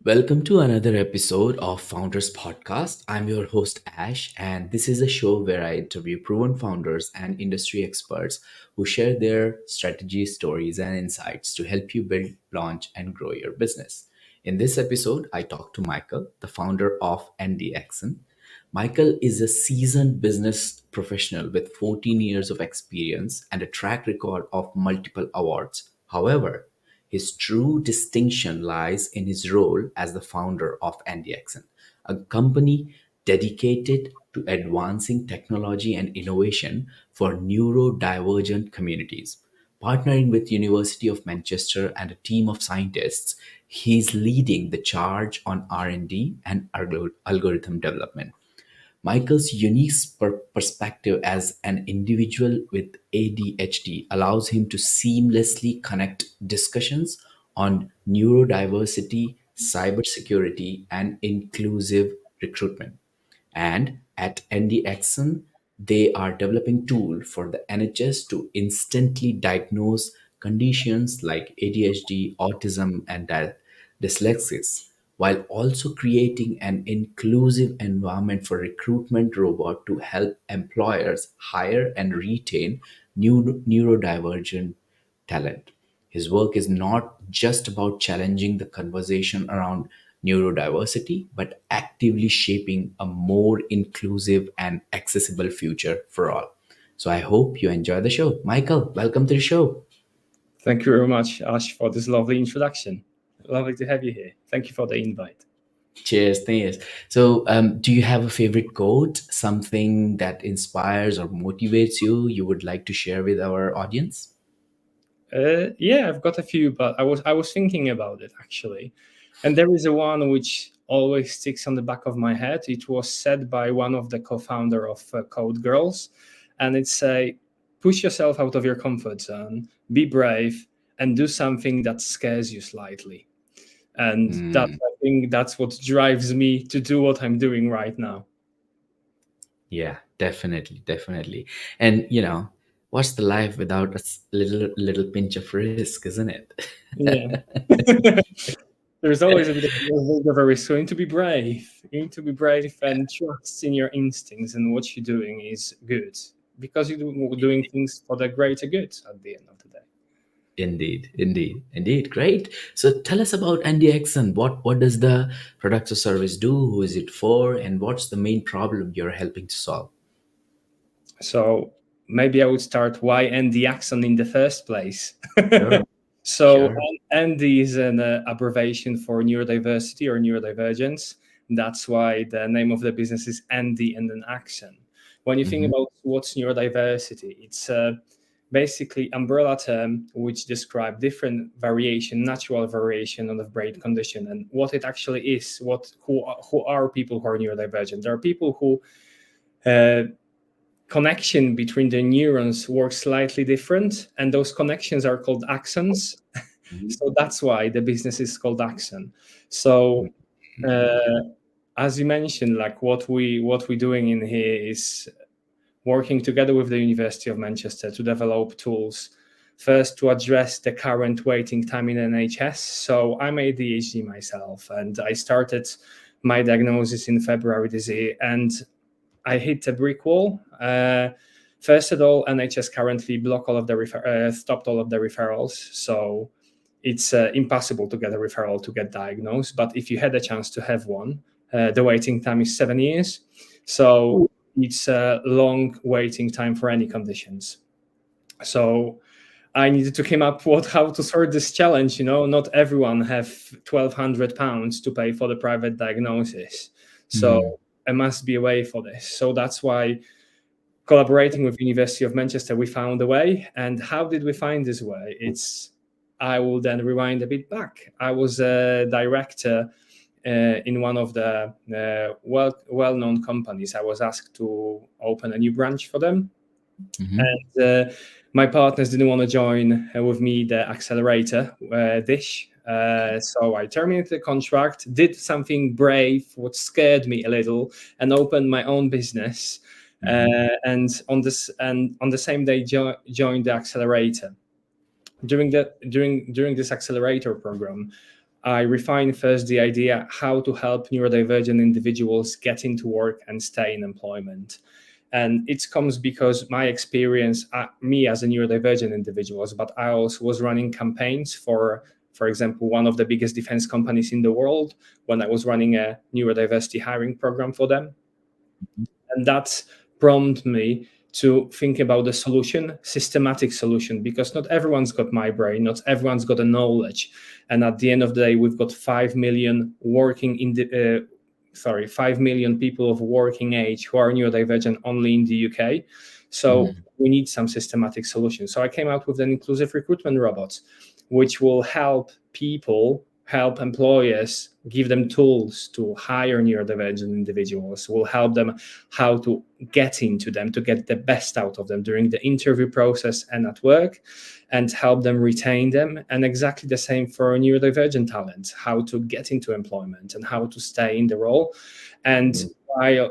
Welcome to another episode of Founders Podcast. I'm your host, Ash, and this is a show where I interview proven founders and industry experts who share their strategies, stories, and insights to help you build, launch, and grow your business. In this episode, I talk to Michael, the founder of ND Axon. Michael is a seasoned business professional with 14 years of experience and a track record of multiple awards. However, his true distinction lies in his role as the founder of ND Axon, a company dedicated to advancing technology and innovation for neurodivergent communities. Partnering with University of Manchester and a team of scientists, he is leading the charge on R&D and algorithm development. Michael's unique perspective as an individual with ADHD allows him to seamlessly connect discussions on neurodiversity, cybersecurity, and inclusive recruitment. And at ND Axon, they are developing tool for the NHS to instantly diagnose conditions like ADHD, autism, and dyslexia, while also creating an inclusive environment for recruitment robot to help employers hire and retain neurodivergent talent. His work is not just about challenging the conversation around neurodiversity, but actively shaping a more inclusive and accessible future for all. So I hope you enjoy the show. Michael, welcome to the show. Thank you very much, Ash, for this lovely introduction. Lovely to have you here. Thank you for the invite. Cheers, cheers. So, do you have a favorite quote, something that inspires or motivates you, you would like to share with our audience? Yeah, I've got a few, but I was thinking about it actually, and there is a one which always sticks on the back of my head. It was said by one of the co-founder of Code Girls, and it's a push yourself out of your comfort zone, be brave, and do something that scares you slightly. And that Mm, I think that's what drives me to do what I'm doing right now. yeah, definitely, definitely. And what's the life without a little pinch of risk, isn't it? Yeah. There's always a risk. So you need to be brave. You need to be brave and trust in your instincts, and what you're doing is good because you're doing things for the greater good at the end of the day. Indeed, indeed, indeed. Great. So tell us about NDXN. What does the product or service do? Who is it for? And what's the main problem you're helping to solve? So maybe I would start why ND Axon in the first place. Sure, So sure. ND is an abbreviation for neurodiversity or neurodivergence. That's why the name of the business is ND and an Axon. When you think Hmm. about what's neurodiversity, it's basically umbrella term which describe different variation, natural variation of the brain condition, and what it actually is. Who are people who are neurodivergent? There are people who uh, connection between the neurons works slightly different, and those connections are called axons. So that's why the business is called Axon. So uh, as you mentioned, like what we're doing in here is working together with the University of Manchester to develop tools. First, to address the current waiting time in NHS. So I'm ADHD myself, and I started my diagnosis in February this year, and I hit a brick wall. First of all, NHS currently stopped all of the referrals, so it's impossible to get a referral to get diagnosed. But if you had a chance to have one, the waiting time is 7 years. So it's a long waiting time for any conditions. So I needed to come up with how to sort this challenge. Not everyone have £1,200 to pay for the private diagnosis. So Mm, there must be a way for this. So that's why collaborating with University of Manchester, we found a way. And how did we find this way? I will then rewind a bit back. I was a director in one of the well-known companies. I was asked to open a new branch for them, mhm, and my partners didn't want to join with me the accelerator dish. So I terminated the contract, did something brave, what scared me a little, and opened my own business. mhm, And on the same day, joined the accelerator. During this accelerator program, I refined first the idea how to help neurodivergent individuals get into work and stay in employment. And it comes because my experience, me as a neurodivergent individual, but I also was running campaigns for example, one of the biggest defense companies in the world, when I was running a neurodiversity hiring program for them. And that prompted me to think about the solution, systematic solution, because not everyone's got my brain, not everyone's got the knowledge. And at the end of the day, we've got 5 million 5 million people of working age who are neurodivergent only in the UK. So we need some systematic solutions. So I came out with an inclusive recruitment robot, which will help employers, give them tools to hire neurodivergent individuals, will help them how to get into them, to get the best out of them during the interview process and at work, and help them retain them. And exactly the same for neurodivergent talent, how to get into employment and how to stay in the role. And by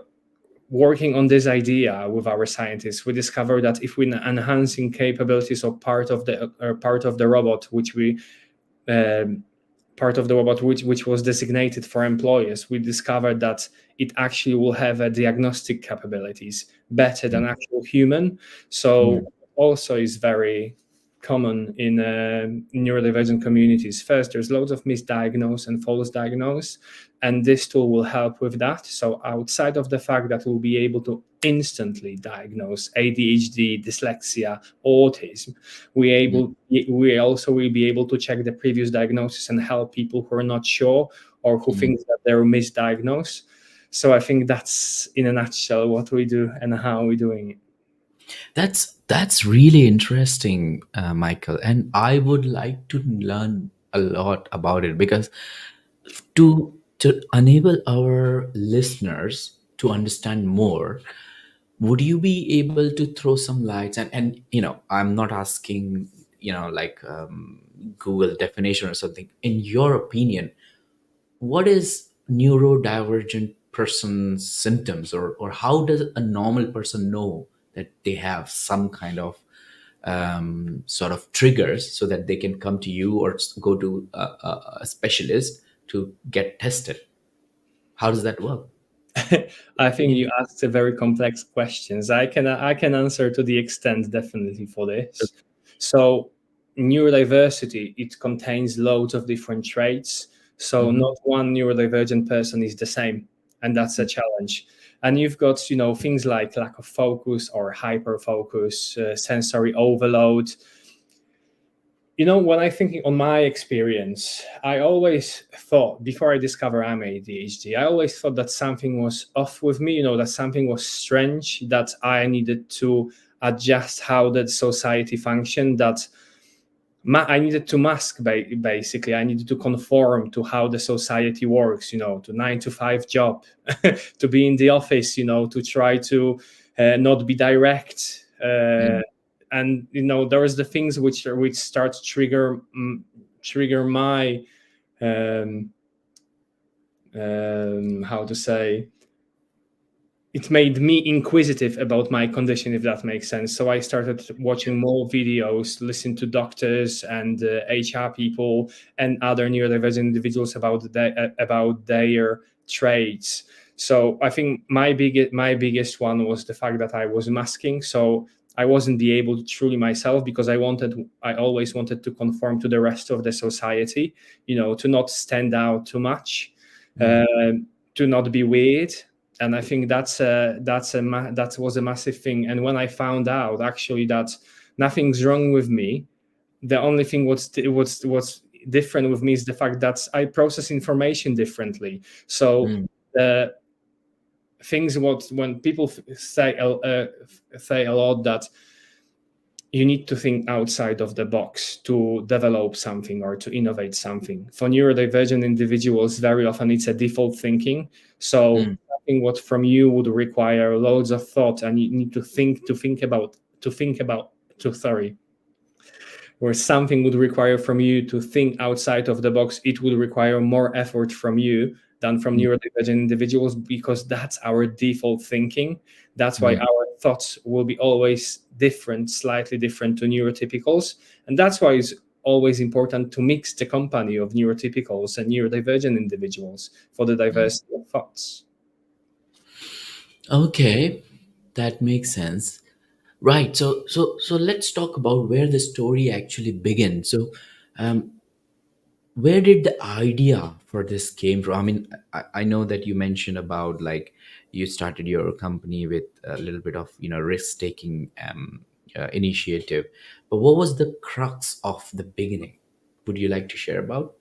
working on this idea with our scientists, we discovered that if we're enhancing capabilities of part of the robot, which was designated for employers, we discovered that it actually will have a diagnostic capabilities better than actual human. So also is very common in neurodivergent communities. First, there's loads of misdiagnose and false diagnose, and this tool will help with that. So outside of the fact that we'll be able to instantly diagnose ADHD, dyslexia, autism, we also will be able to check the previous diagnosis and help people who are not sure or who think that they're misdiagnosed. So I think that's in a nutshell what we do and how we're doing it. That's really interesting, Michael, and I would like to learn a lot about it, because to enable our listeners to understand more, would you be able to throw some lights? And I'm not asking, like, Google definition or something. In your opinion, what is neurodivergent person's symptoms, or how does a normal person know that they have some kind of sort of triggers, so that they can come to you or go to a specialist to get tested? How does that work? I think you asked a very complex questions. I can answer to the extent definitely for this. So neurodiversity, it contains loads of different traits. So not one neurodivergent person is the same, and that's a challenge. And you've got things like lack of focus or hyper focus, sensory overload. When I think on my experience, I always thought, before I discovered I'm ADHD, I always thought that something was off with me, that something was strange, that I needed to adjust how the society functioned, that I needed to mask, basically. I needed to conform to how the society works, to 9-to-5 job, to be in the office, to try to not be direct. And there is the things which start to trigger my how to say, it made me inquisitive about my condition, if that makes sense. So I started watching more videos, listen to doctors and HR people and other neurodivergent individuals about their traits. So I think my biggest one was the fact that I was masking. So I wasn't be able to truly myself, because I always wanted to conform to the rest of the society, to not stand out too much, to not be weird. And I think that was a massive thing. And when I found out actually that nothing's wrong with me, the only thing what's different with me is the fact that I process information differently. So the things when people say a lot that you need to think outside of the box to develop something or to innovate something. For neurodivergent individuals, very often it's a default thinking. So something what from you would require loads of thought, and you need to think about where something would require from you to think outside of the box, it would require more effort from you than from neurodivergent individuals, because that's our default thinking. That's why our thoughts will be always different, slightly different to neurotypicals. And that's why it's always important to mix the company of neurotypicals and neurodivergent individuals for the diversity of thoughts. Okay, that makes sense. Right. So let's talk about where the story actually begins. So, um, where did the idea for this came from? I mean, I know that you mentioned about like you started your company with a little bit of risk taking initiative, but what was the crux of the beginning? Would you like to share about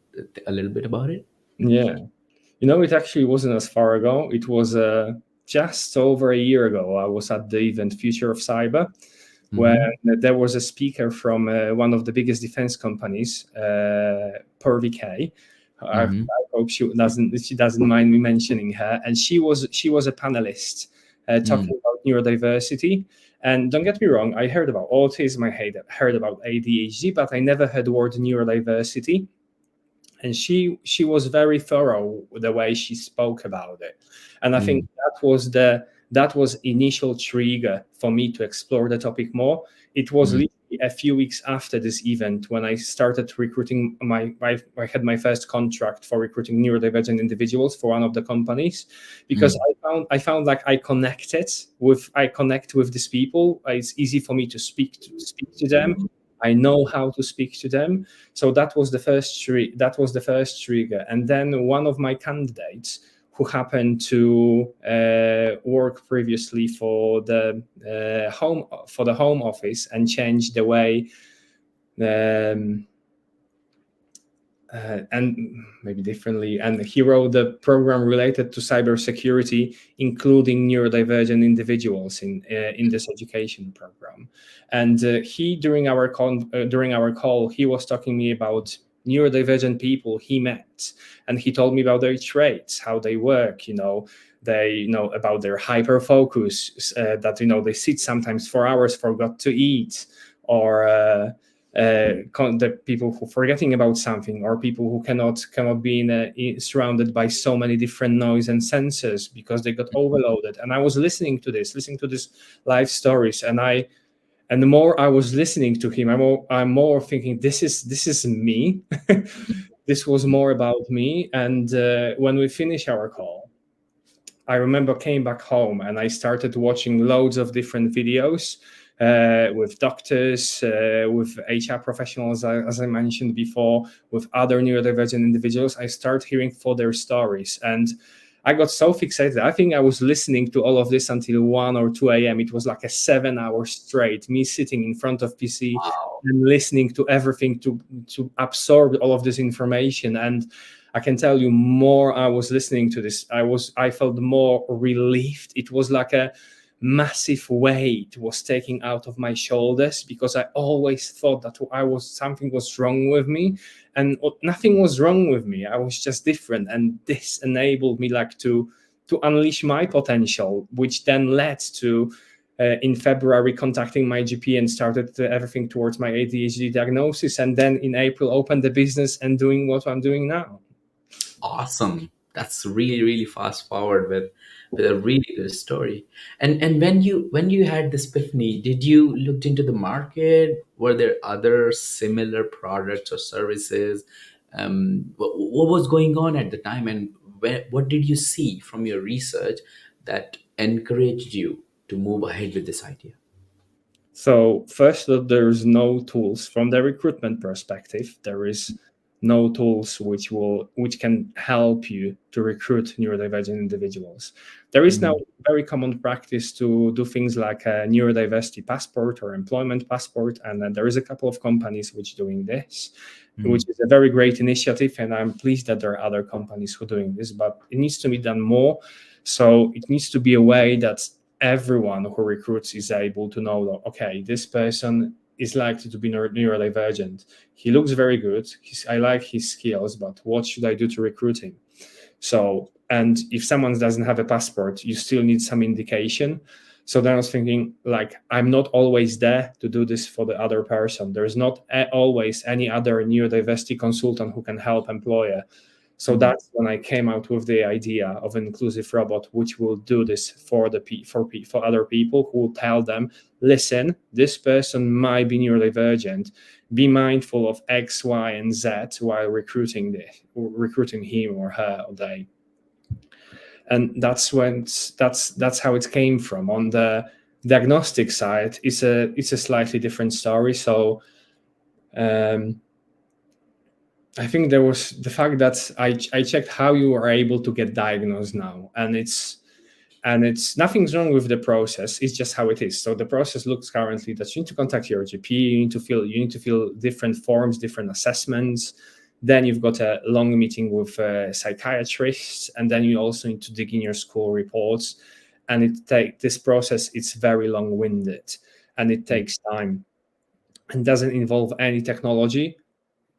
a little bit about it? Yeah. It actually wasn't as far ago. It was just over a year ago. I was at the event Future of Cyber, where Mm-hmm. there was a speaker from one of the biggest defense companies, Purvi K. I Mm-hmm. hope she doesn't mind me mentioning her. And she was a panelist Mm-hmm. talking about neurodiversity. And don't get me wrong, I heard about autism, heard about ADHD, but I never heard the word neurodiversity. And she was very thorough with the way she spoke about it. And I think that was initial trigger for me to explore the topic more. It was Mm-hmm. literally a few weeks after this event when I started recruiting I had my first contract for recruiting neurodivergent individuals for one of the companies, because I found like I connect with these people. It's easy for me to speak to them. I know how to speak to them. So that was the first trigger. And then one of my candidates, who happened to work previously for the home office and change the way, um, and maybe differently, and he wrote the program related to cybersecurity, including neurodivergent individuals in this education program. And he during our call, he was talking to me about neurodivergent people he met, and he told me about their traits, how they work. They know about their hyper focus, that they sit sometimes for hours, forgot to eat, or the people who forgetting about something, or people who cannot be surrounded by so many different noise and sensors because they got overloaded. And I was listening to this live stories, and the more I was listening to him, I'm more thinking, this is me. This was more about me. And when we finished our call, I remember came back home and I started watching loads of different videos with doctors, with HR professionals, as I mentioned before, with other neurodivergent individuals. I start hearing for their stories, and I got so fixated. I think I was listening to all of this until 1 or 2 a.m. It was like a 7 hour straight, me sitting in front of PC Wow. and listening to everything to absorb all of this information. And I can tell you, more I was listening to this, I felt more relieved. It was like a massive weight was taking out of my shoulders, because I always thought that something was wrong with me, and nothing was wrong with me. I was just different, and this enabled me like to unleash my potential, which then led to in February contacting my GP and started everything towards my ADHD diagnosis, and then in April opened the business and doing what I'm doing now. Awesome. That's really, really fast forward with a really good story. And when you had this epiphany, did you looked into the market? Were there other similar products or services? What was going on at the time, and what did you see from your research that encouraged you to move ahead with this idea? So first, that there's no tools from the recruitment perspective. There is no tools which can help you to recruit neurodivergent individuals. There is now Mm, very common practice to do things like a neurodiversity passport or employment passport, and then there is a couple of companies which doing this, which mm, is a very great initiative, and I'm pleased that there are other companies who are doing this, but it needs to be done more. So it needs to be a way that everyone who recruits is able to know that, okay, this person is likely to be neurodivergent. He looks very good. I like his skills, but what should I do to recruit him? So, and if someone doesn't have a passport, you still need some indication. So then I was thinking, like, I'm not always there to do this for the other person. There's not always any other neurodiversity consultant who can help employer. So that's when I came out with the idea of an inclusive robot, which will do this for for other people, who will tell them, listen, this person might be neurodivergent. Be mindful of X, Y, and Z while recruiting him or her or they. And that's how it came from. On the diagnostic side, it's a slightly different story. So um, I think there was the fact that I checked how you are able to get diagnosed now, and it's nothing's wrong with the process. It's just how it is. So the process looks currently that you need to contact your GP. You need to fill different forms, different assessments. Then you've got a long meeting with psychiatrists, and then you also need to dig in your school reports. And this process. It's very long-winded, and it takes time, and doesn't involve any technology.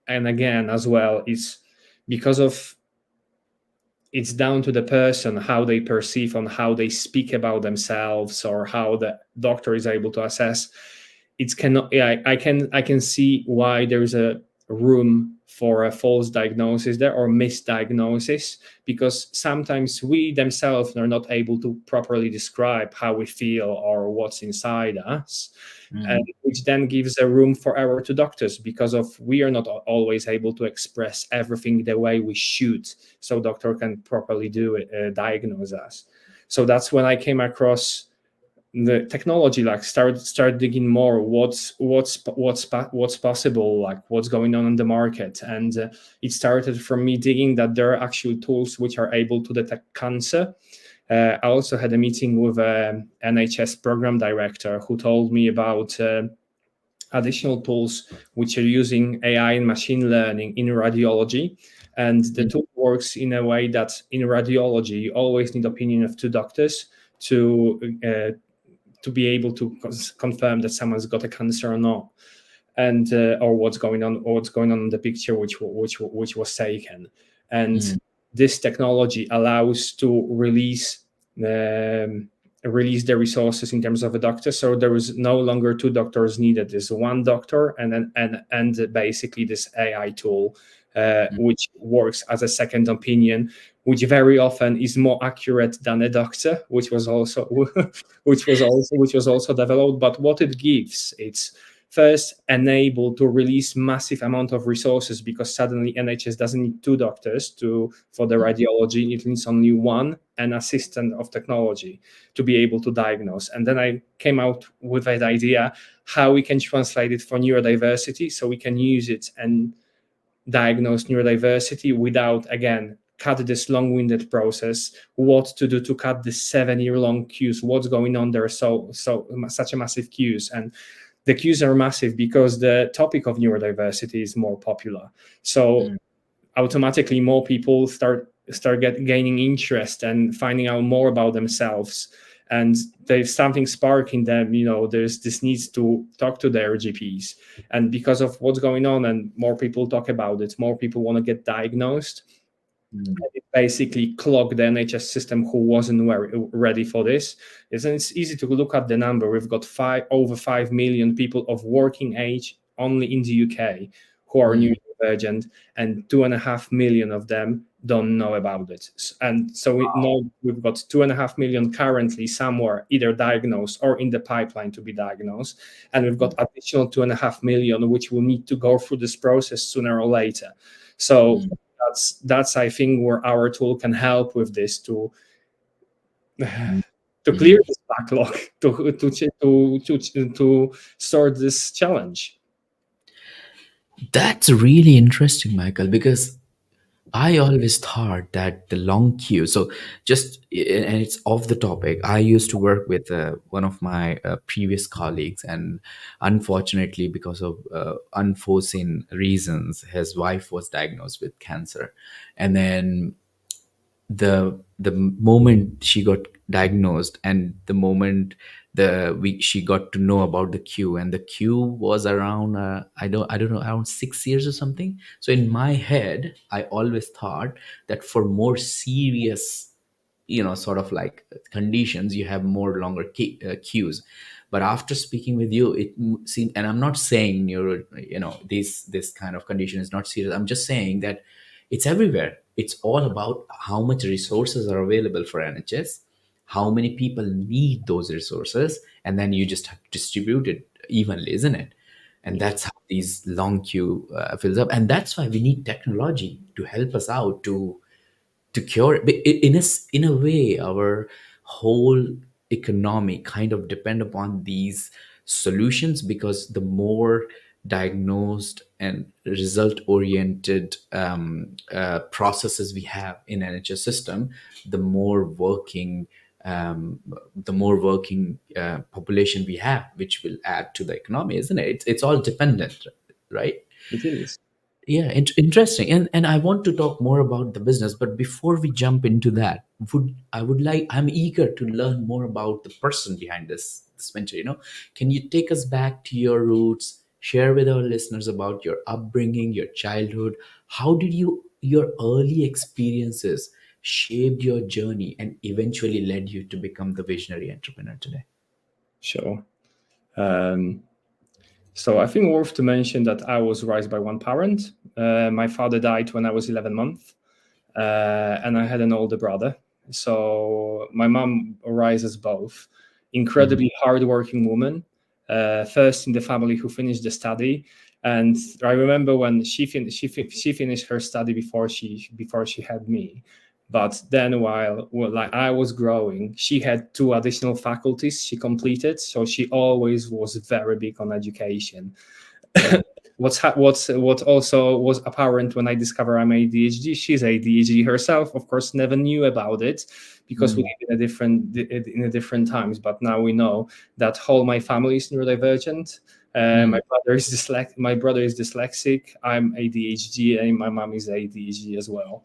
And again, as well, because of it's down to the person how they perceive and how they speak about themselves, or how the doctor is able to assess. It's cannot yeah, I can see why there's a room for a false diagnosis there, or misdiagnosis, because sometimes we themselves are not able to properly describe how we feel or what's inside us, and Mm, which then gives a room for error to doctors, because of we are not always able to express everything the way we should, so doctor can properly do it, diagnose us. So that's when I came across the technology, like start digging more what's possible, like what's going on in the market. And it started from me digging that there are actual tools which are able to detect cancer. I also had a meeting with a NHS program director who told me about additional tools which are using AI and machine learning in radiology. And the mm, tool works in a way that in radiology you always need opinion of two doctors to be able to confirm that someone's got a cancer or not, and or what's going on in the picture which was taken. And mm, this technology allows to um, release the resources in terms of a doctor. So there is no longer two doctors needed. There's one doctor, and basically this AI tool, mm, which works as a second opinion, which very often is more accurate than a doctor, which was also which was also developed. But what it gives, it's first enable to release massive amount of resources, because suddenly NHS doesn't need two doctors for the radiology. It needs only one, an assistant of technology, to be able to diagnose. And then I came out with that idea how we can translate it for neurodiversity, so we can use it and diagnose neurodiversity without, again, cut this long-winded process, what to do to cut this 7-year long queues, what's going on there, so such a massive queues. And the queues are massive because the topic of neurodiversity is more popular. So mm, automatically more people gaining interest and finding out more about themselves, and there's something sparking them. There's this needs to talk to their GPs, and because of what's going on and more people talk about it, more people want to get diagnosed. mm, It basically clogged the NHS system, who wasn't ready for this. It's easy to look at the number. We've got over 5 million people of working age only in the UK who are mm, neurodivergent, and 2.5 million of them don't know about it. And so we know we've got 2.5 million currently somewhere either diagnosed or in the pipeline to be diagnosed. And we've got additional 2.5 million which will need to go through this process sooner or later. So mm, that's I think where our tool can help with this, to mm, to clear mm. this backlog, to sort this challenge. That's really interesting, Michael, because I always thought that the long queue. So and it's off the topic. I used to work with one of my previous colleagues, and unfortunately, because of unforeseen reasons, his wife was diagnosed with cancer, and then the moment she got diagnosed, and the moment she got to know about the queue, and the queue was around I don't know, around 6 years or something. So in my head, I always thought that for more serious, sort of like conditions, you have more longer queues. But after speaking with you, it seemed, and I'm not saying this kind of condition is not serious. I'm just saying that it's everywhere. It's all about how much resources are available for NHS, how many people need those resources, and then you just have to distribute it evenly, isn't it? And Yeah. that's how these long queue fills up. And that's why we need technology to help us out to cure it. In a way, our whole economy kind of depend upon these solutions, because the more diagnosed and result oriented processes we have in NHS system, the more working population we have, which will add to the economy, isn't it? It's all dependent, right? It is. Yeah, interesting. And I want to talk more about the business, but before we jump into that, I'm eager to learn more about the person behind this venture. Can you take us back to your roots, share with our listeners about your upbringing, your childhood? How did your early experiences shaped your journey and eventually led you to become the visionary entrepreneur today? Sure. Um, so I think worth to mention that I was raised by one parent. My father died when I was 11 months, and I had an older brother. So my mom rises both. Mm-hmm. Incredibly hardworking woman, first in the family who finished the study. And I remember when she finished her study before she had me. But then like I was growing, she had two additional faculties she completed. So she always was very big on education. Mm-hmm. What also was apparent when I discovered I'm ADHD. She's ADHD herself. Of course, never knew about it because we live in a different times. But now we know that whole my family is neurodivergent. Mm-hmm. My brother is dyslexic. I'm ADHD, and my mom is ADHD as well.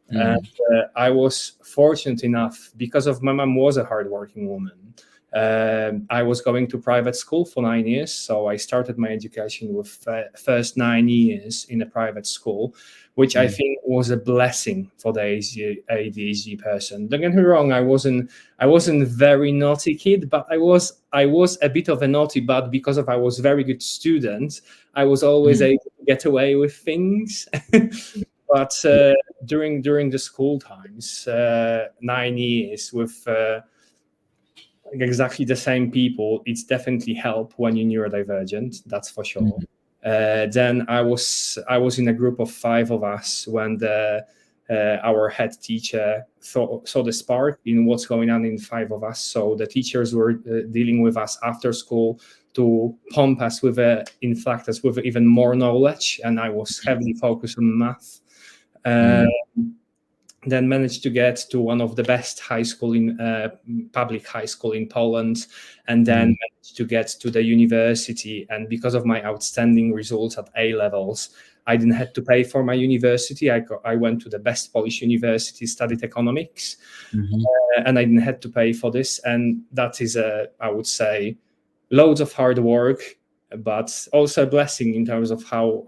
And I was fortunate enough because of my mom was a hardworking woman. I was going to private school for 9 years, so I started my education with first 9 years in a private school, which I think was a blessing for the ADHD person. Don't get me wrong, I wasn't very naughty kid, but I was a bit of a naughty, but because of I was very good student, I was always Mm-hmm. able to get away with things. But during the school times, 9 years with exactly the same people, it's definitely help when you're neurodivergent. That's for sure. Then I was in a group of five of us when our head teacher saw the spark in what's going on in five of us. So the teachers were dealing with us after school to pump us with inflect us with even more knowledge, and I was heavily focused on math. Uh, Mm-hmm. then managed to get to one of the best high school in public high school in Poland, and then managed to get to the university. And because of my outstanding results at A levels, I didn't have to pay for my university. I went to the best Polish university, studied economics, Mm-hmm. and I didn't have to pay for this. And that is I would say, loads of hard work, but also a blessing in terms of how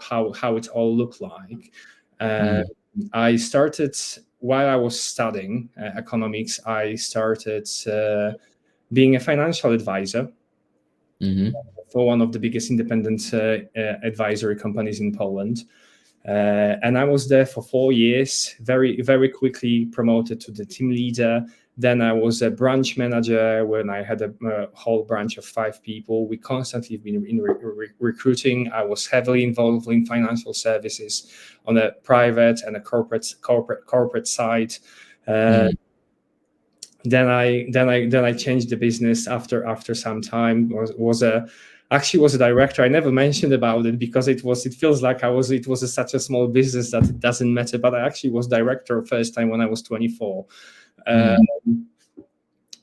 it all looked like. Uh, Mm-hmm. I started while I was studying economics. I started being a financial advisor Mm-hmm. for one of the biggest independent advisory companies in Poland. And I was there for 4 years, very, very quickly promoted to the team leader. Then I was a branch manager when I had a whole branch of 5 people. We constantly been in recruiting. I was heavily involved in financial services on a private and a corporate side. Uh, then I changed the business after some time. Was a actually was a director. I never mentioned about it because it feels like it was such a small business that it doesn't matter. But I actually was director first time when I was 24. Mm-hmm.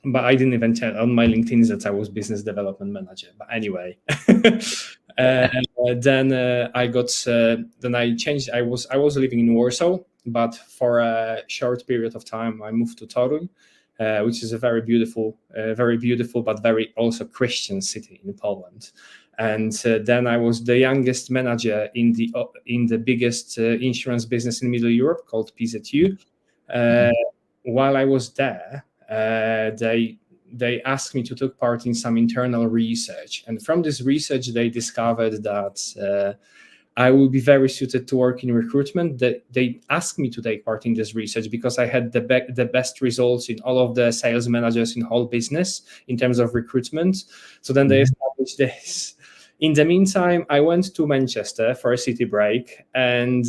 But I didn't even tell on my LinkedIn that I was business development manager. But anyway, uh, then I got then I changed. I was living in Warsaw, but for a short period of time I moved to Toruń, which is a very beautiful but very also Christian city in Poland. And then I was the youngest manager in the biggest insurance business in Middle Europe called PZU. Uh, while I was there, they asked me to take part in some internal research, and from this research, they discovered that I will be very suited to work in recruitment. They asked me to take part in this research because I had the best results in all of the sales managers in whole business in terms of recruitment. So then they Mhm. established this. In the meantime, I went to Manchester for a city break, and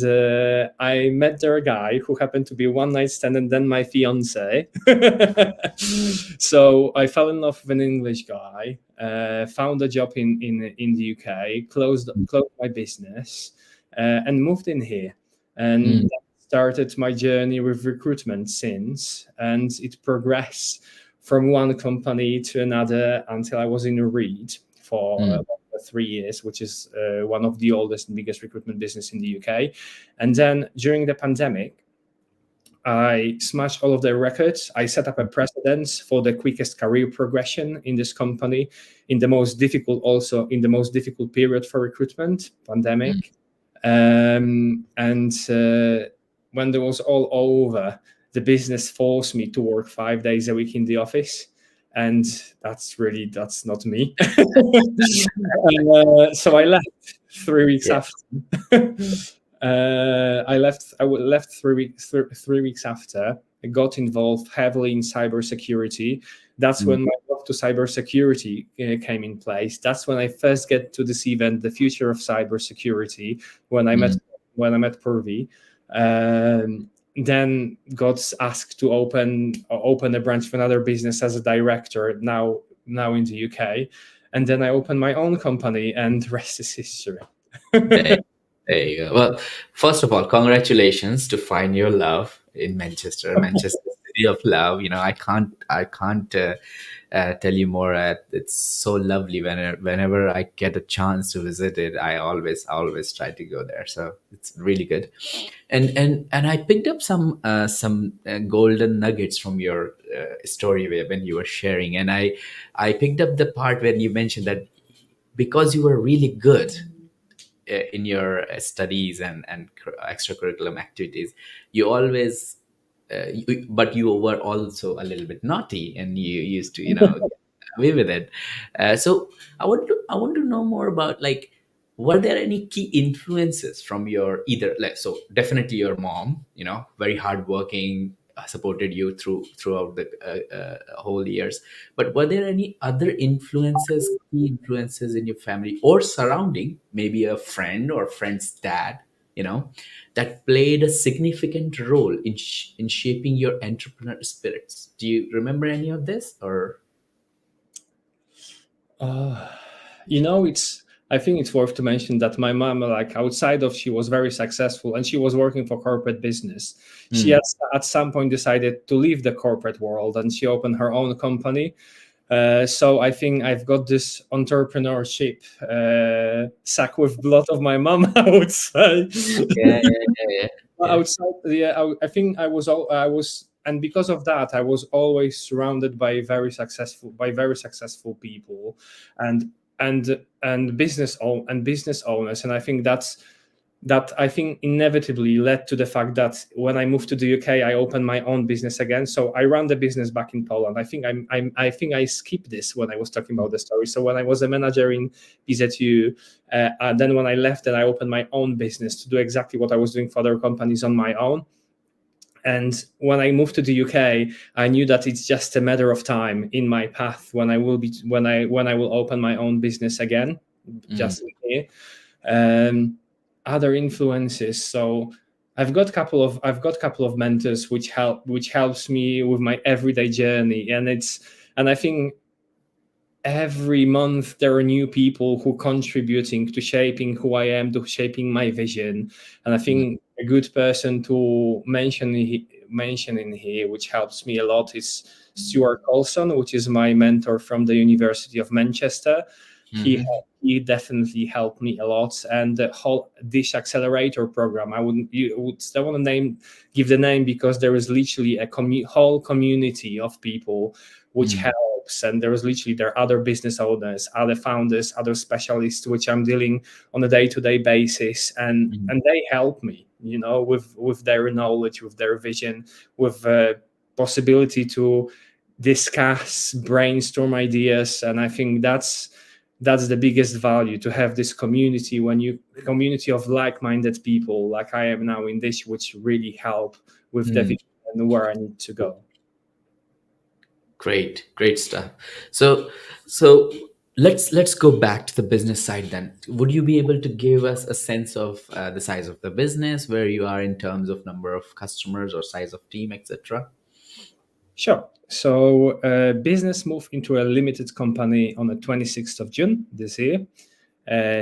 I met there a guy who happened to be a one night stand and then my fiance. So I fell in love with an English guy, found a job in the UK, closed my business, and moved in here. And Mm. that started my journey with recruitment since, and it progressed from one company to another until I was in Reed for Mm. 3 years, which is one of the oldest and biggest recruitment business in the UK. And then during the pandemic, I smashed all of their records. I set up a precedent for the quickest career progression in this company, in the most difficult period for recruitment, Mm. pandemic. And when it was all over, the business forced me to work 5 days a week in the office. And that's not me. So I left 3 weeks Yeah. after. I left 3 weeks after. I got involved heavily in cybersecurity. That's Mm. when my love to cybersecurity came in place. That's when I first get to this event, the future of cybersecurity, when I met Mm. Purvi. Then got asked to open a branch for another business as a director now in the UK, and then I opened my own company, and the rest is history. There, there you go. Well, first of all, congratulations to find your love in Manchester, Manchester City of Love. I can't tell you more. It's so lovely. Whenever I get a chance to visit it, I always try to go there. So it's really good. And I picked up some golden nuggets from your story when you were sharing, and I picked up the part when you mentioned that because you were really good in your studies and extracurriculum activities, you always but you were also a little bit naughty and you used to get away with it. So I want to know more about, like, were there any key influences from your, either, like, so definitely your mom, very hardworking, supported you throughout the whole years, but were there any other influences, key influences in your family or surrounding, maybe a friend or friend's dad, you know that played a significant role in shaping your entrepreneur spirits? Do you remember any of this, or? Uh, it's. I think it's worth to mention that my mom, like outside of, she was very successful and she was working for corporate business. She Mm. at some point decided to leave the corporate world and she opened her own company. So I think I've got this entrepreneurship sack with blood of my mom. I would say. Yeah, yeah, yeah, yeah, yeah. Outside, yeah, I think I was, and because of that, I was always surrounded by very successful people, and business owners, and I think that I think inevitably led to the fact that when I moved to the UK, I opened my own business again. So I ran the business back in Poland. I think I skipped this when I was talking about the story. So when I was a manager in PZU, and then when I left, then I opened my own business to do exactly what I was doing for other companies on my own. And when I moved to the UK, I knew that it's just a matter of time in my path when I will open my own business again, Mm. just here. Um, Other influences. So I've got couple of mentors which helps me with my everyday journey, and I think every month there are new people who contributing to shaping who I am, to shaping my vision. And I Mm. think a good person to mention in here, which helps me a lot, is Stuart Colson, which is my mentor from the University of Manchester. he Mhm. he definitely helped me a lot, and the whole Dish Accelerator program, I don't want to give the name, because there is literally a whole community of people which Mm. helps, and there are other business owners, other founders, other specialists which I'm dealing on a day-to-day basis, and Mm. they help me, with their knowledge, with their vision, with possibility to discuss, brainstorm ideas. And I think that's the biggest value, to have this community, community of like-minded people like I am now in this, which really help with the Mm. vision and where I need to go. Great stuff. So let's go back to the business side then. Would you be able to give us a sense of the size of the business, where you are in terms of number of customers or size of team, etc.? Sure. So business moved into a limited company on the 26th of June this year.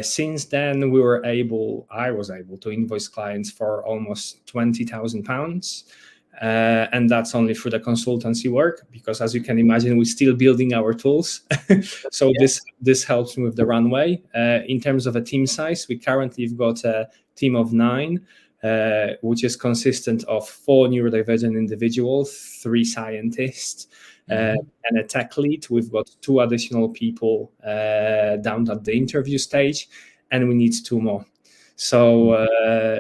Since then, I was able to invoice clients for almost £20,000. And that's only through the consultancy work, because as you can imagine, we're still building our tools. So Yeah. this helps me with the runway. In terms of a team size, we currently have got a team of 9, which is consistent of 4 neurodivergent individuals, 3 scientists, Mhm. and a tech lead. We've got 2 additional people down at the interview stage, and we need 2 more. So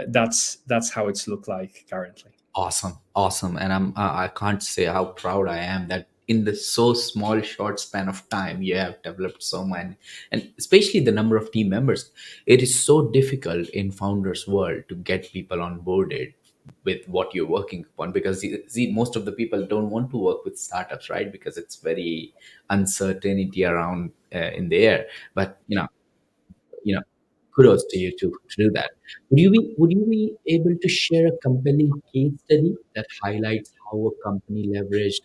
that's how it's looked like currently. Awesome, and I can't say how proud I am that in the so small short span of time you have developed so many, and especially the number of team members. It is so difficult in founders world to get people onboarded with what you're working upon, because see, most of the people don't want to work with startups, right? Because it's very uncertainty around in the air. But you know kudos to you to do that. Would you be able to share a compelling case study that highlights how a company leveraged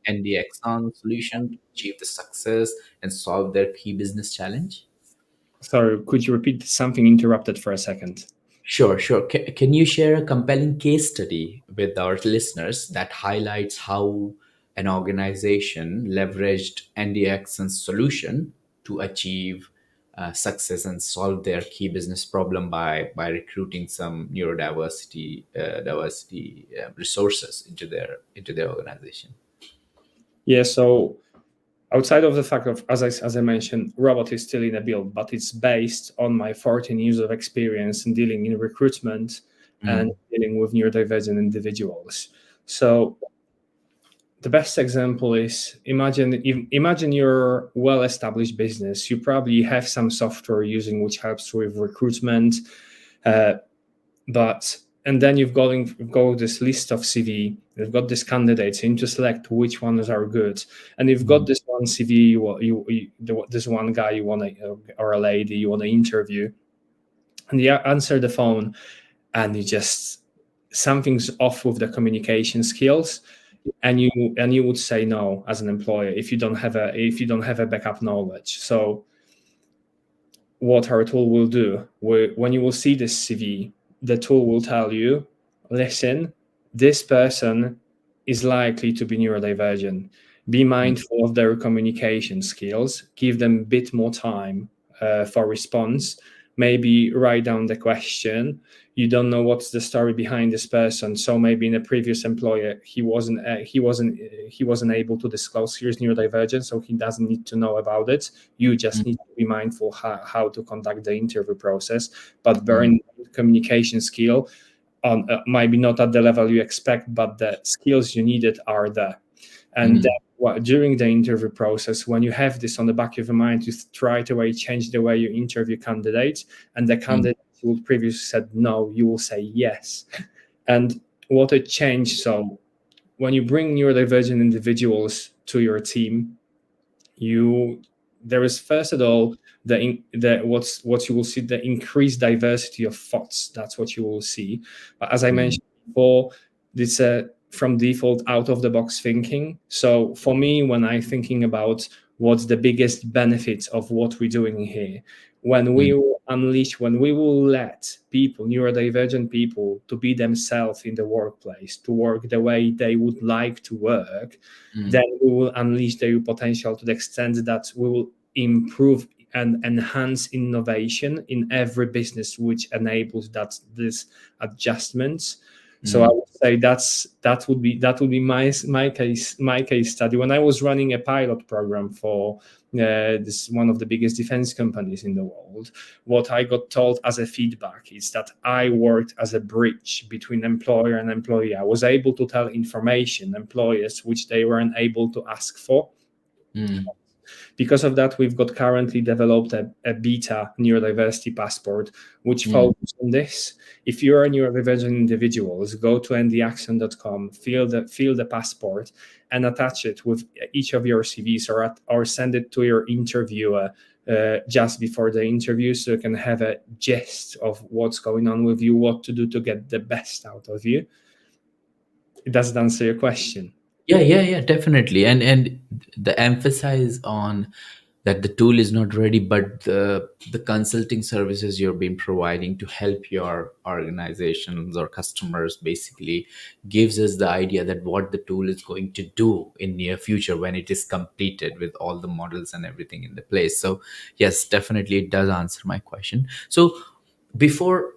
ND Axon solution to achieve the success and solve their key business challenge? Sorry, could you repeat? Something interrupted for a second. Sure. Can you share a compelling case study with our listeners that highlights how an organization leveraged NDX's solution to achieve success and solve their key business problem by recruiting some neurodiversity diversity resources into their organization? Yeah, so outside of the fact of, as I mentioned, robot is still in a build, but it's based on my 14 years of experience in dealing in recruitment and Mm, dealing with neurodivergent individuals. So the best example is, imagine your well-established business. You probably have some software using which helps with recruitment, uh, but and then you've got this list of CV. You've got these candidates. You need to select which ones are good, and you've got mm, this one CV. This one guy you want to, or a lady you want to interview, and you answer the phone, and you just, something's off with the communication skills, and you would say no as an employer if you don't have a backup knowledge. So what our tool will do, when you will see this CV, the tool will tell you, listen, this person is likely to be neurodivergent. Be mm, mindful of their communication skills, give them a bit more time for response, maybe write down the question. You don't know what's the story behind this person, so maybe in a previous employer he wasn't able to disclose here's neurodivergent, so he doesn't need to know about it. You just mm, need to be mindful how to conduct the interview process, but bear mm, in mind communication skill on maybe not at the level you expect, but the skills you needed are there. And then mm, during the interview process, when you have this on the back of your mind, you try to change the way you interview candidates, and the mm, candidates who previously said no, you will say yes. And what a change. So when you bring neurodivergent individuals to your team, you there is first of all what you will see, the increased diversity of thoughts. That's what you will see. But as I mm, mentioned before, it's a from default out of the box thinking. So for me, when I'm thinking about what's the biggest benefit of what we're doing here, mm, when we will let people, neurodivergent people, to be themselves in the workplace, to work the way they would like to work, then mm, we will unleash their potential to the extent that we will improve and enhance innovation in every business, which enables this adjustments. So I mm, would say that would be my case study. When I was running a pilot program for this one of the biggest defense companies in the world, what I got told as a feedback is that I worked as a bridge between employer and employee. I was able to tell information employers which they weren't able to ask for. mm. Because of that, we've got currently developed a beta neurodiversity passport, which Mm. focuses on this. If you're a neurodivergent individuals, go to ndaxon.com, fill the passport, and attach it with each of your CVs, or send it to your interviewer just before the interview, so you can have a gist of what's going on with you, what to do to get the best out of you. Does it answer your question? Yeah, yeah, yeah, definitely. And the emphasis on that the tool is not ready, but the consulting services you're being providing to help your organizations or customers basically gives us the idea that what the tool is going to do in near future when it is completed with all the models and everything in the place. So yes, definitely it does answer my question. So before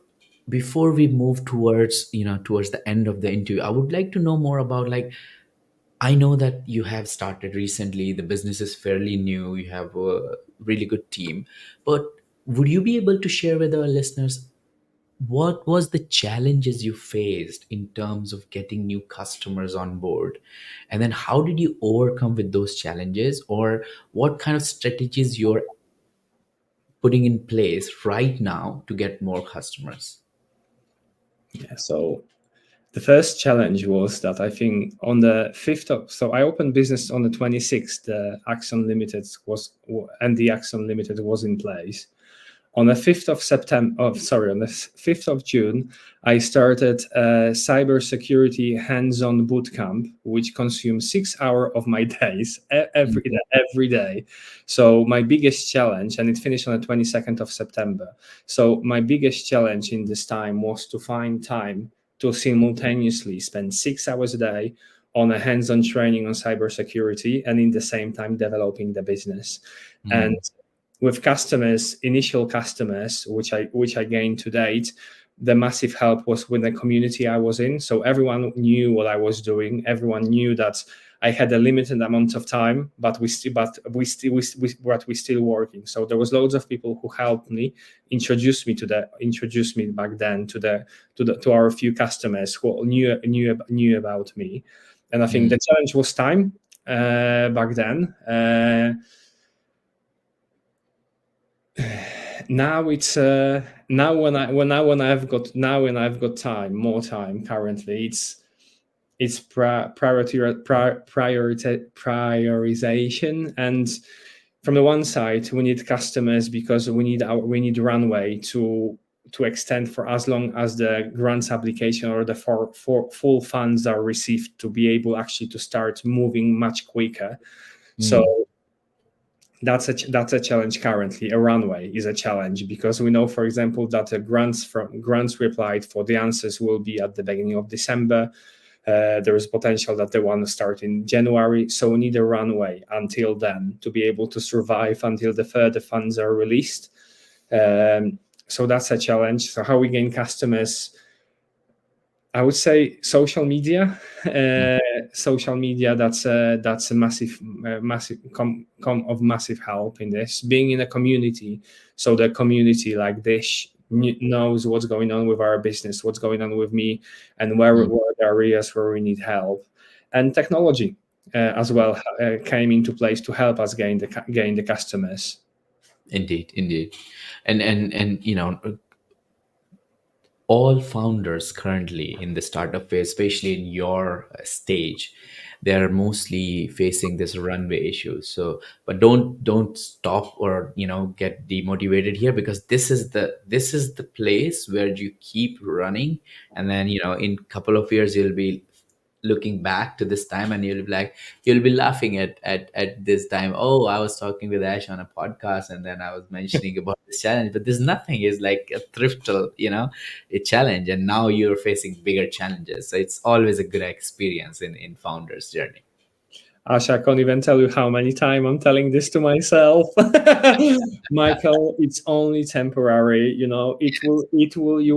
before we move towards towards the end of the interview, I would like to know more about, like, I know that you have started recently. The business is fairly new. You have a really good team. But would you be able to share with our listeners what was the challenges you faced in terms of getting new customers on board? And then how did you overcome with those challenges, or what kind of strategies you're putting in place right now to get more customers? Yeah. So the first challenge was that I think on the 5th of, so I opened business on the 26th, Axon Limited ND Axon Limited was in place. On the 5th of September, on the 5th of June, I started a cybersecurity hands-on bootcamp, which consumed 6 hours of my days every day. So my biggest challenge, and it finished on the 22nd of September. So my biggest challenge in this time was to find time to simultaneously spend 6 hours a day on a hands-on training on cybersecurity, and in the same time developing the business. And Mm, with customers, initial customers, which I gained to date, the massive help was with the community I was in. So everyone knew what I was doing. Everyone knew that I had a limited amount of time, but we still working. So there was loads of people who helped me, introduced me back then to our few customers who knew about me. And I think mm, the challenge was time back then. Now it's now when I've got time, more time currently, it's prioritization. And from the one side, we need customers because we need runway to extend for as long as the grants application or the for full funds are received, to be able actually to start moving much quicker. So mm, that's a challenge currently. A runway is a challenge because we know, for example, that the grants we applied for, the answers will be at the beginning of December. There is potential that they want to start in January, so we need a runway until then to be able to survive until the further funds are released. So that's a challenge. So how we gain customers? I would say social media. mm, Social media. That's a massive of massive help in this. Being in a community, so the community like this knows what's going on with our business, what's going on with me, and where mm. are the areas where we need help. And technology as well came into place to help us gain the customers. Indeed, indeed. And all founders currently in the startup phase, especially in your stage, they are mostly facing this runway issue. So, but don't stop or get demotivated here, because this is the place where you keep running, and then in couple of years you'll be looking back to this time, and you'll be laughing at this time. Oh, I was talking with Ash on a podcast, and then I was mentioning about this challenge, but this nothing is like a a challenge, and now you're facing bigger challenges. So it's always a good experience in founders journey. Ash, I can't even tell you how many times I'm telling this to myself. Michael, it's only temporary. You will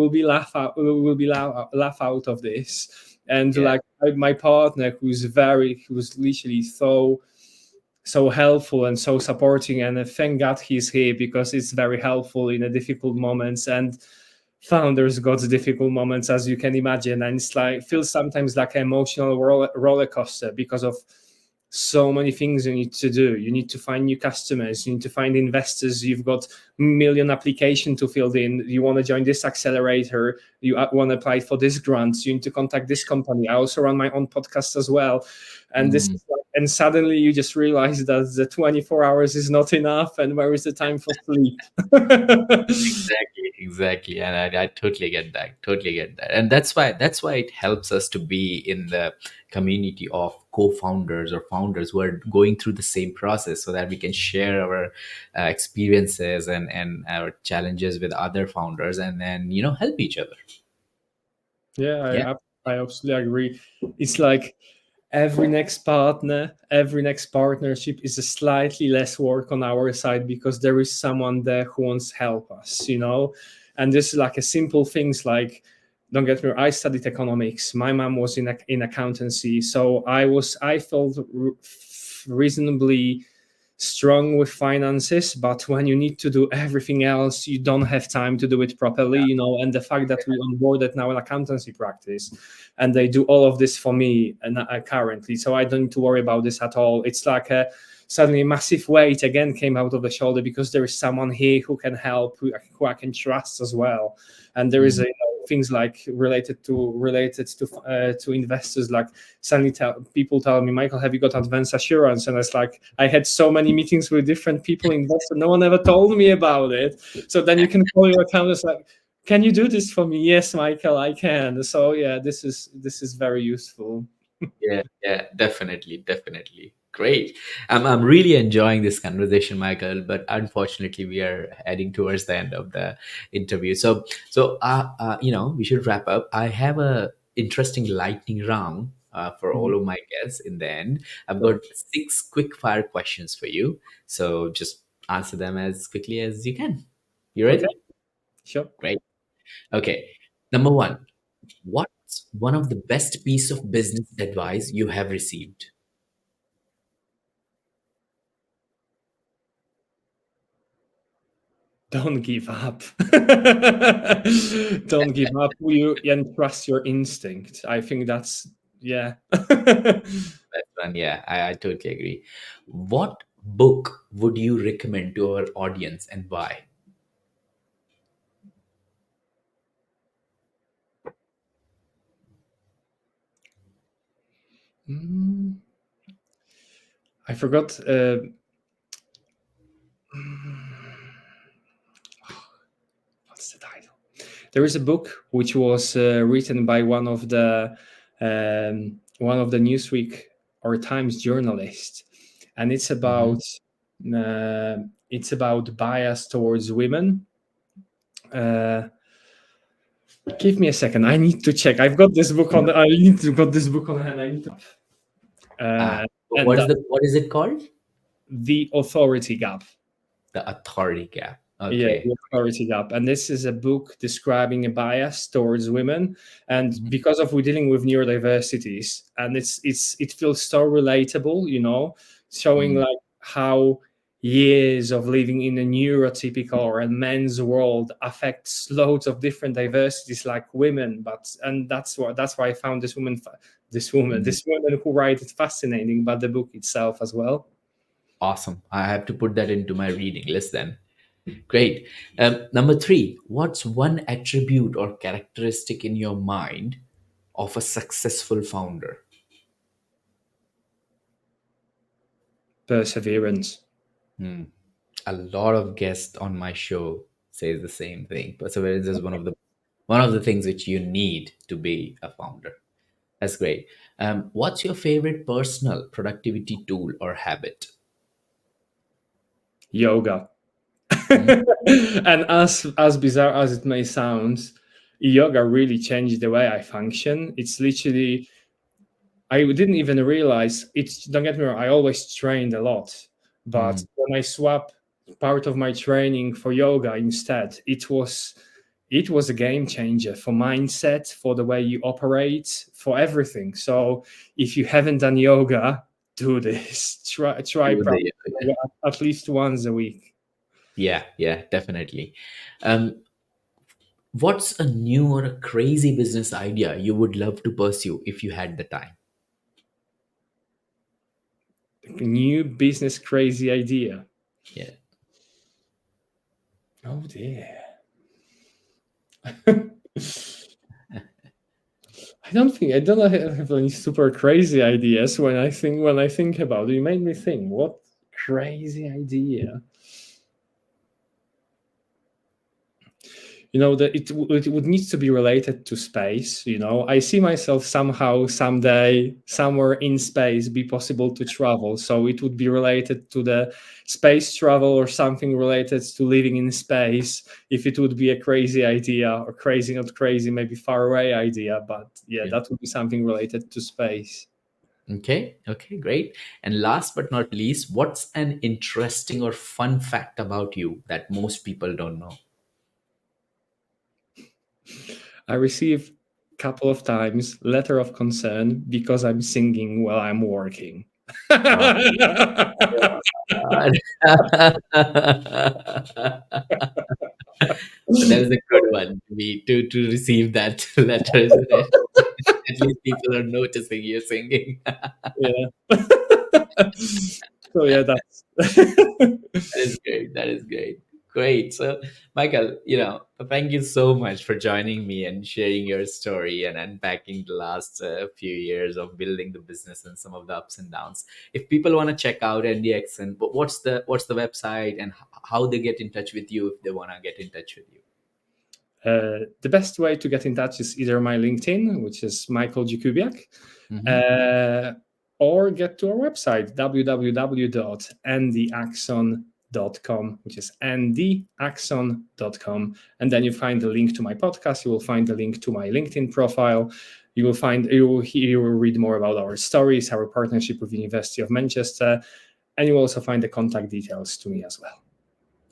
be laugh out of this. And Yeah. like my partner, who's literally so helpful and so supporting, and thank God he's here because it's very helpful in the difficult moments. And founders got difficult moments, as you can imagine, and it's like feels sometimes like an emotional roller coaster because of so many things you need to do. You need to find new customers, you need to find investors, you've got million application to fill in, you want to join this accelerator, you want to apply for this grant, you need to contact this company. I also run my own podcast as well, and this Mm. is and suddenly you just realize that the 24 hours is not enough, and where is the time for sleep? Exactly, exactly, and I totally get that, totally get that, and that's why it helps us to be in the community of co-founders or founders who are going through the same process, so that we can share our experiences and our challenges with other founders, and then help each other. Yeah. Yeah, I absolutely agree. It's like every next partnership is a slightly less work on our side because there is someone there who wants to help us, And this is like a simple things like, don't get me wrong, I studied economics. My mom was in accountancy, so I felt reasonably strong with finances, but when you need to do everything else, you don't have time to do it properly, And the fact that we onboarded now an accountancy practice, and they do all of this for me and currently, so I don't need to worry about this at all. It's like suddenly a massive weight again came out of the shoulder because there is someone here who can help, who I can trust as well. And there is Mm. things like related to investors, like suddenly people tell me, Michael, have you got advance assurance? And it's like, I had so many meetings with different people invested, no one ever told me about it. So then you can call your accountants like, can you do this for me? Yes, Michael, I can. So yeah, this is very useful. Yeah, yeah, definitely, definitely. Great. I'm really enjoying this conversation, Michael, but unfortunately we are heading towards the end of the interview. So we should wrap up. I have a interesting lightning round for Mhm. all of my guests in the end. I've So, got 6 quick fire questions for you. So just answer them as quickly as you can. You okay, ready? sure. Great. Okay. Number one, what's one of the best piece of business advice you have received? Don't give up. Don't give up. You and trust your instinct. I think that's yeah. That one, yeah, I totally agree. What book would you recommend to our audience and why? Mm, I forgot. What's the title? There is a book which was written by one of the Newsweek or Times journalists, and Hmm. it's about bias towards women. Uh, Give me a second. I need to check. I've got this book on. I need to got this book on hand. I need to. Ah, Uh, and what is the what is it called? the authority gap. The Authority Gap. Yeah, Okay. the authority gap. And this is a book describing a bias towards women. And Mhm. because of we're dealing with neurodiversities, and it feels so relatable, showing Mm. like how years of living in a neurotypical or a men's world affects loads of different diversities like women. And that's why I found Mm. this woman who write it fascinating, but the book itself as well. Awesome. I have to put that into my reading list then. Great. Number three, what's one attribute or characteristic in your mind of a successful founder? Perseverance. Hmm. A lot of guests on my show says the same thing. Perseverance is one of the things which you need to be a founder. That's great. What's your favorite personal productivity tool or habit? Yoga. Hmm? And as bizarre as it may sound, yoga really changed the way I function. It's literally, I didn't even realize it's, don't get me wrong, I always trained a lot, but Mm. when I swap part of my training for yoga instead, it was a game changer for mindset, for the way you operate, for everything. So if you haven't done yoga, do this. Try Do practice the yoga. yoga at least once a week. Yeah, yeah, definitely. Um, what's a new or a crazy business idea you would love to pursue if you had the time? New business crazy idea. Yeah. Oh dear. I don't have any super crazy ideas when I think about it. You made me think, what crazy idea? That it would need to be related to space. I see myself somehow someday somewhere in space be possible to travel, so it would be related to the space travel or something related to living in space. If it would be a crazy idea, or crazy, not crazy, maybe far away idea, but yeah, Yeah. that would be something related to space. Okay. Okay. Great. And last but not least, what's an interesting or fun fact about you that most people don't know? I received a couple of times letter of concern because I'm singing while I'm working. Oh, God. That is a good one to be to receive that letter, isn't it? At least people are noticing you singing. Yeah. So yeah, that's That is great. That is great. Great. So, Michael, thank you so much for joining me and sharing your story and unpacking the last few years of building the business and some of the ups and downs. If people want to check out ND Axon, but what's the website and how they get in touch with you if they want to get in touch with you? the best way to get in touch is either my LinkedIn, which is Michael Jakubiak, Hmm. uh, or get to our website, www.ndaxon.com, which is ndaxon.com. And then you find the link to my podcast. You will find the link to my LinkedIn profile. You will read more about our stories, our partnership with the University of Manchester, and you will also find the contact details to me as well.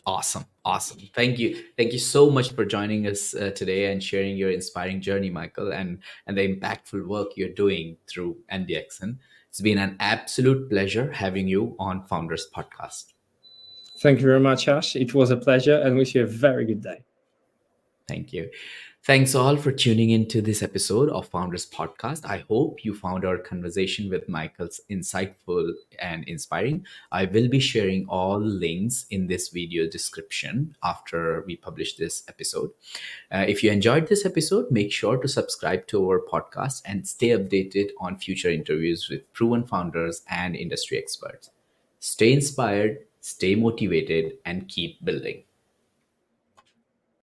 Awesome. Awesome. Thank you. Thank you so much for joining us today and sharing your inspiring journey, Michael, and the impactful work you're doing through NDXN. It's been an absolute pleasure having you on Founders Podcast. Thank you very much, Ash. It was a pleasure, and wish you a very good day. Thank you. Thanks all for tuning into this episode of Founders Podcast. I hope you found our conversation with Michael's insightful and inspiring. I will be sharing all links in this video description after we publish this episode. If you enjoyed this episode, make sure to subscribe to our podcast and stay updated on future interviews with proven founders and industry experts. Stay inspired, stay motivated, and keep building.